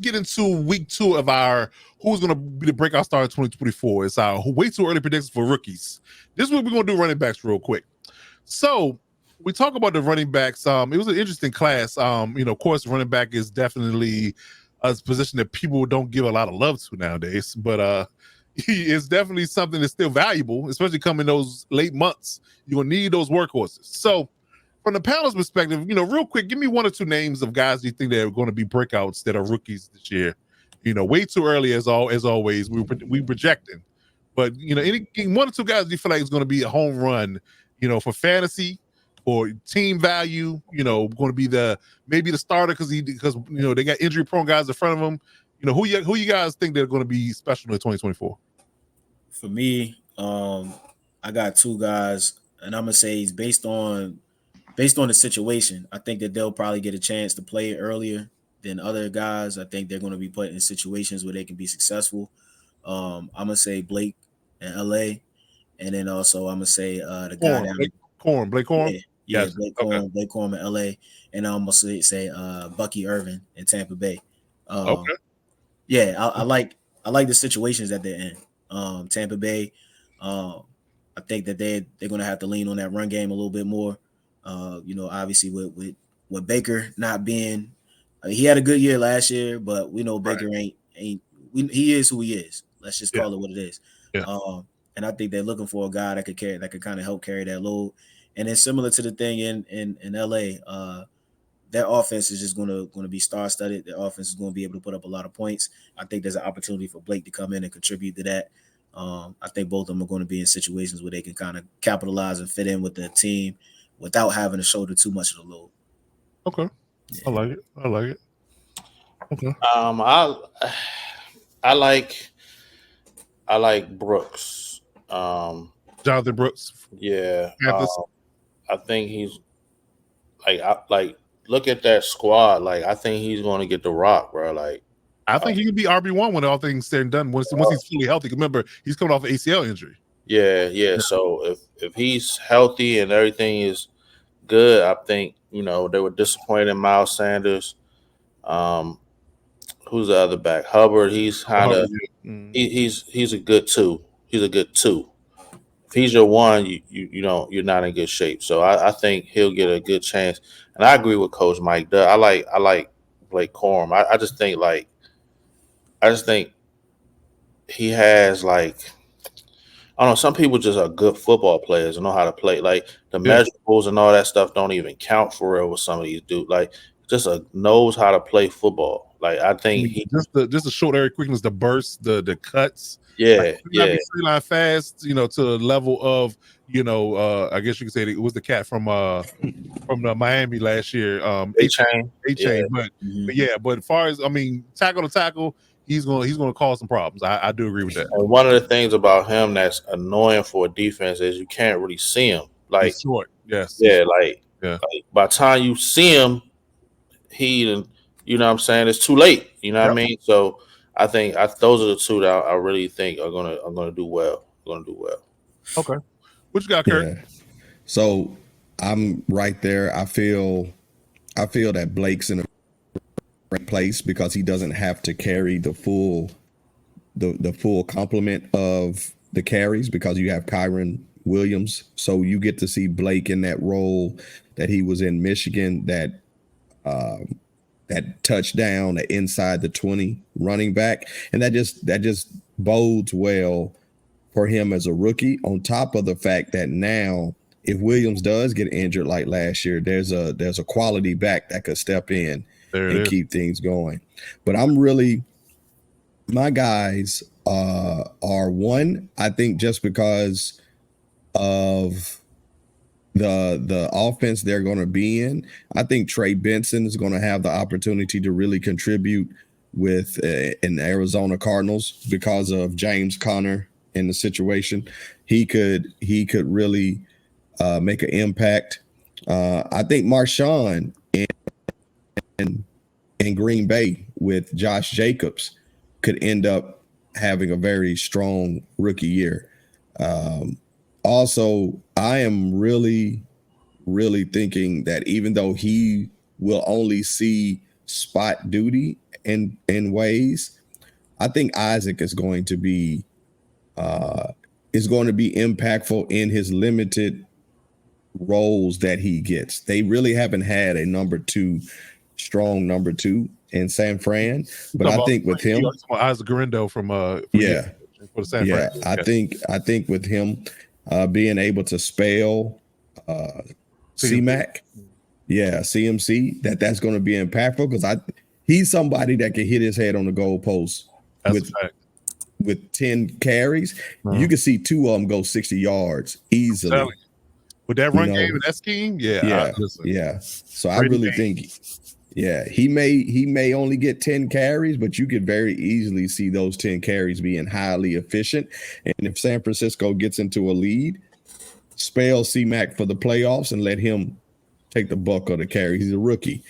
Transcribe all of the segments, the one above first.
get into week 2 of our who's going to be the breakout star in 2024. It's our way too early predictions for rookies. This week we're going to do running backs real quick. So we talk about the running backs. It was an interesting class. Of course, running back is definitely a position that people don't give a lot of love to nowadays, but it's definitely something that's still valuable, especially coming those late months. You're going to need those workhorses. So from the panel's perspective, real quick, give me 1 or 2 names of guys you think that are going to be breakouts that are rookies this year. Way too early as always. We projecting, but any 1 or 2 guys you feel like is going to be a home run, for fantasy, for team value. Going to be maybe the starter because they got injury prone guys in front of them. Who you guys think they're going to be special in 2024? For me, I got 2 guys, and I'm gonna say it's based on the situation. I think that they'll probably get a chance to play earlier than other guys. I think they're going to be put in situations where they can be successful. I'm gonna say Blake in LA, and then also I'm gonna say the guy down Blake Corum. Yeah, yes. Blake Corum in LA, and I'm gonna say Bucky Irvin in Tampa Bay. Okay. Yeah, I like the situations that they're in. Tampa Bay, I think that they're going to have to lean on that run game a little bit more. Obviously with Baker not being, he had a good year last year, but we know Baker ain't he is who he is. Let's just call it what it is. Yeah. And I think they're looking for a guy that could kind of help carry that load. And then similar to the thing in LA, their offense is just going to be star-studded. Their offense is going to be able to put up a lot of points. I think there's an opportunity for Blake to come in and contribute to that. I think both of them are going to be in situations where they can kind of capitalize and fit in with the team without having to shoulder too much of the load. Okay. Yeah. I like it. Okay. I like Brooks. Jonathan Brooks. Yeah. I think he's look at that squad. I think he's going to get the rock, bro. I think he could be RB1 when all things said and done. Once he's fully healthy. Remember, he's coming off an ACL injury. Yeah. So if he's healthy and everything is good, I think they were disappointed in Miles Sanders. Who's the other back? Hubbard. He's kind of he's a good 2. He's a good 2. If he's your 1, you're not in good shape. So I think he'll get a good chance. And I agree with Coach Mike. I like Blake Corum. I just think he has I don't know. Some people just are good football players and know how to play. The measurables and all that stuff don't even count for real with some of these dudes. Just knows how to play football. I think he just the short area quickness, the bursts, the cuts. Yeah. Line fast, to the level of I guess you could say it was the cat from Miami last year. A-Chain. But as far as tackle to tackle, he's gonna cause some problems. I do agree with that. And one of the things about him that's annoying for a defense is you can't really see him. He's short. Yes. Yeah. By the time you see him, you know what I'm saying, it's too late. You know what I mean? So I think those are the 2 that I really think are gonna do well. Okay. What you got, Kurt? Yeah. So I'm right there. I feel that Blake's in a great place because he doesn't have to carry the full complement of the carries because you have Kyron Williams. So you get to see Blake in that role that he was in Michigan, that touchdown, that inside the 20 running back. And that just bodes well for him as a rookie, on top of the fact that now if Williams does get injured like last year, there's a quality back that could step in and keep things going. But my guys are 1, I think just because of the offense they're going to be in. I think Trey Benson is going to have the opportunity to really contribute with in the Arizona Cardinals because of James Conner in the situation. He could really make an impact. I think Marshawn in Green Bay with Josh Jacobs could end up having a very strong rookie year. Also, I am really, really thinking that even though he will only see spot duty in ways. I think Isaac is going to be impactful in his limited roles that he gets. They really haven't had a strong number two in San Fran, but I think with him, Isaac Garindo from for the San Fran. I think with him being able to spell CMAC, CMC, that's going to be impactful because he's somebody that can hit his head on the goalpost with 10 carries. You can see 2 of them go 60 yards easily. With that run game and that scheme, So I really think, he may only get 10 carries, but you could very easily see those 10 carries being highly efficient. And if San Francisco gets into a lead, spell C-Mac for the playoffs and let him take the buck of the carry. He's a rookie,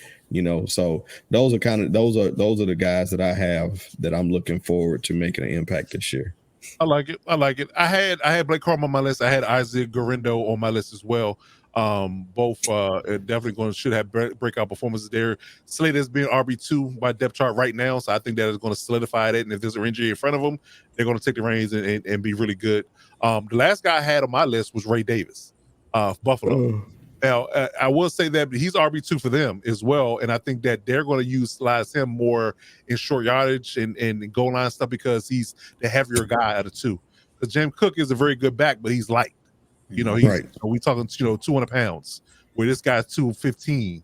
So those are the guys that I have that I'm looking forward to making an impact this year. I like it. I had Blake Corum on my list. I had Isaac Garindo on my list as well. Both definitely should have breakout performances there. Slade has been RB2 by depth chart right now, so I think that is going to solidify it. And if there's an injury in front of them, they're going to take the reins and be really good. The last guy I had on my list was Ray Davis, Buffalo. Now, I will say that he's RB2 for them as well, and I think that they're going to utilize him more in short yardage and goal line stuff because he's the heavier guy out of two. Because James Cook is a very good back, but he's light. We talking 200 pounds, where this guy's 215.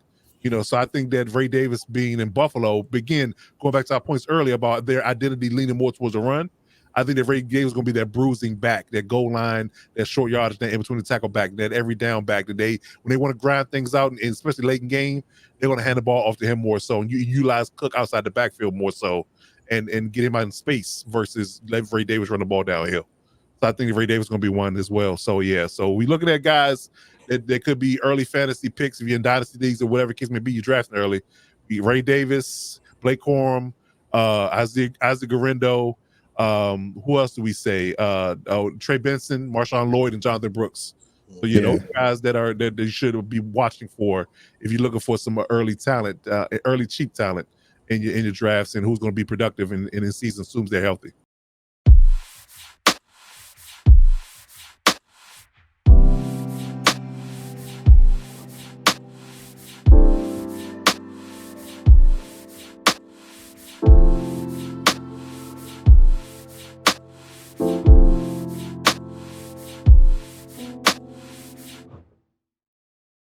So I think that Ray Davis being in Buffalo, going back to our points earlier about their identity leaning more towards the run. I think that Ray Davis is going to be that bruising back, that goal line, that short yardage, that in between the tackle back, that every down back. That when they want to grind things out, and especially late in game, they're going to hand the ball off to him more so, and you utilize Cook outside the backfield more so, and get him out in space versus let Ray Davis run the ball downhill. So I think Ray Davis is going to be one as well. So so we looking at guys that could be early fantasy picks if you're in dynasty leagues or whatever case may be. You drafting early, Ray Davis, Blake Corum, Isaac Garindo. Who else do we say? Trey Benson, Marshawn Lloyd, and Jonathan Brooks. So those guys that you should be watching for if you're looking for some early talent, early cheap talent in your drafts, and who's going to be productive in season as soon as they're healthy.